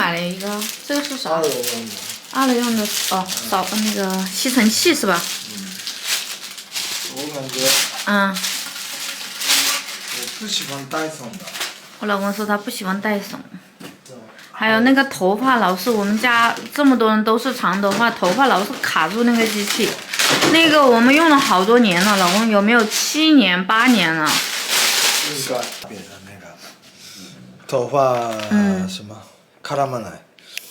买了一个，这个是啥？2人用的。2人用的哦，扫那个吸尘器是吧？我感觉。我不喜欢戴森的。我老公说他不喜欢戴森。还有那个头发老是，我们家这么多人都是长头发，头发老是卡住那个机器。那个我们用了好多年了，老公有没有7年8年了？应该别的那个头发什么絡まない。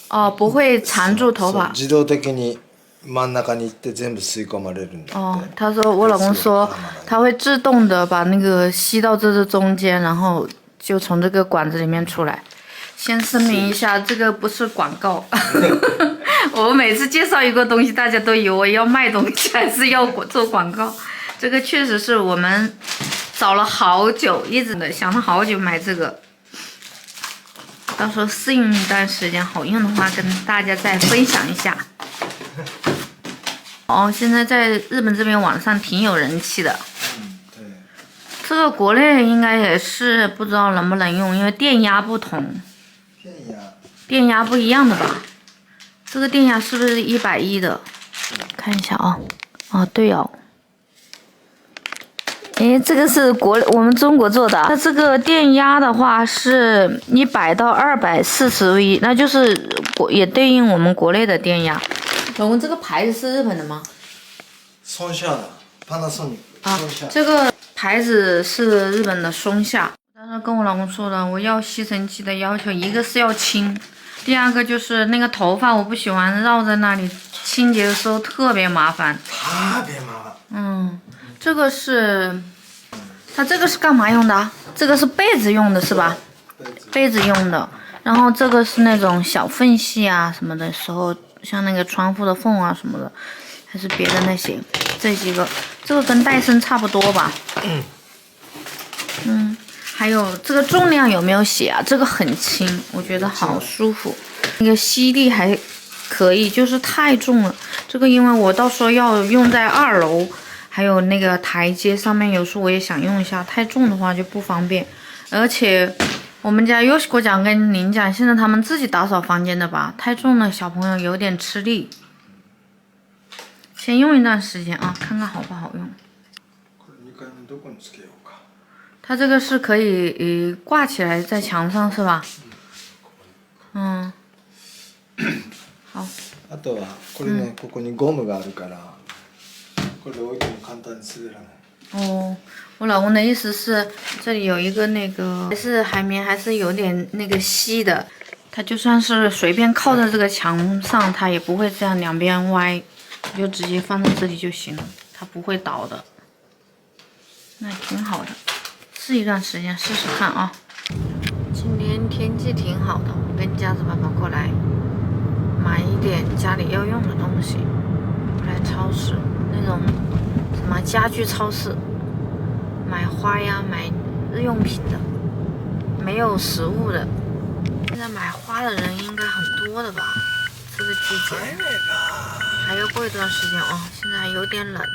哦，不会缠住头发。自動的に真ん中に行って全部吸い込まれるんだって。哦，他说我老公说他会自动的把那个吸到这中间，然后就从这个管子里面出来。先声明一下，这个不是广告。我每次介绍一个东西，大家都以为要卖东西还是要做广告。这个确实是我们找了好久，一直的想了好久买这个。到时候试用一段时间，好用的话跟大家再分享一下。哦，现在在日本这边网上挺有人气的。对。这个国内应该也是不知道能不能用，因为电压不同。电压不一样的吧？这个电压是不是110的？看一下啊。哦，对哦。诶，这个是我们中国做的。它这个电压的话是100到240V，那就是也对应我们国内的电压。老公，这个牌子是日本的吗？松下的 Panasonic。啊，这个牌子是日本的松下。当时跟我老公说的，我要吸尘器的要求，一个是要轻，第二个就是那个头发我不喜欢绕在那里，清洁的时候特别麻烦。特别麻烦。这个是，它这个是干嘛用的？这个是被子用的是吧？被子用的。然后这个是那种小缝隙啊什么的时候，像那个窗户的缝啊什么的，还是别的那些，这几个，这个跟戴森差不多吧？还有这个重量有没有写啊？这个很轻，我觉得好舒服。那个吸力还可以，就是太重了。这个因为我到时候要用在2楼，还有那个台阶上面，有时候我也想用一下，太重的话就不方便。而且我们家Yoshiko讲跟您讲，现在他们自己打扫房间的吧，太重了，小朋友有点吃力。先用一段时间啊，看看好不好用。它这个是可以挂起来在墙上是吧？好。あとはこれね、ここにゴムがあるから、これ置いても簡単に滑らない。哦，我老公的意思是这里有一个那个还是海绵，还是有点那个吸的，它就算是随便靠在这个墙上，它也不会这样两边歪，就直接放在这里就行了，它不会倒的，那挺好的。试一段时间试试看啊。今天天气挺好的，我跟家子爸爸过来买一点家里要用的东西，来超市那种什么家居超市买花呀，买日用品的，没有食物的。现在买花的人应该很多的吧？这个季节还要过一段时间哦，现在还有点冷。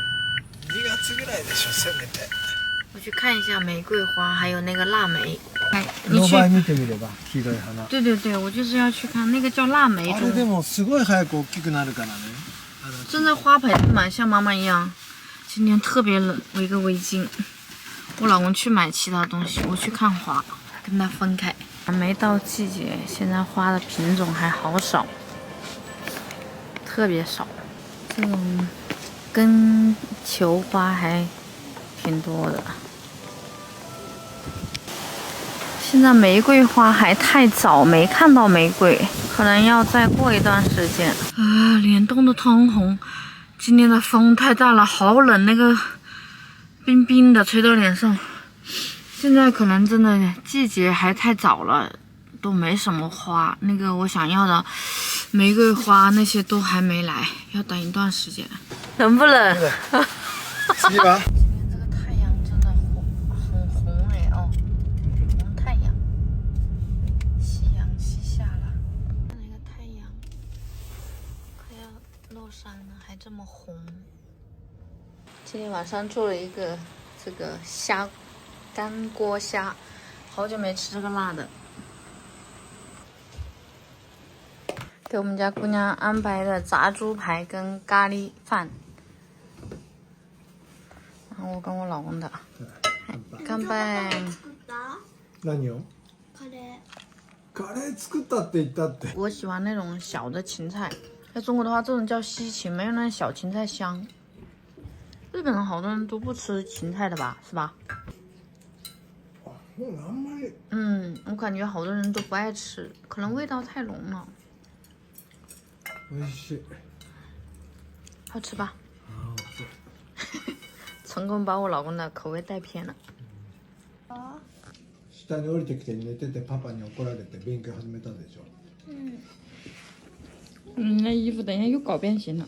我去看一下玫瑰花，还有那个腊梅。你去。对对对，我就是要去看那个叫腊梅。真的花盆蛮像妈妈一样。今天特别冷，围个围巾。我老公去买其他东西，我去看花，跟他分开。还没到季节，现在花的品种还好少，特别少。这种根球花还挺多的。现在玫瑰花还太早，没看到玫瑰，可能要再过一段时间。脸冻得通红，今天的风太大了，好冷，那个冰冰的吹到脸上。现在可能真的季节还太早了，都没什么花。那个我想要的玫瑰花那些都还没来，要等一段时间。冷不冷？次は这么红。今天晚上做了一个这个虾干锅虾，好久没吃这个辣的。给我们家姑娘安排的炸猪排跟咖喱饭，然后我跟我老公的，干杯！作った何を？カレカレー作ったって言ったって。我喜欢那种小的芹菜，在中国的话，这种叫西芹，没有那小芹菜香。日本人好多人都不吃芹菜的吧，是吧？もうあんまり。我感觉好多人都不爱吃，可能味道太浓了。美味しい。好吃吧？ああ、そう。成功把我老公的口味带偏了。下に降りてきて寝ててパパに怒られて勉強始めたでしょ。那衣服等一下又搞变形了。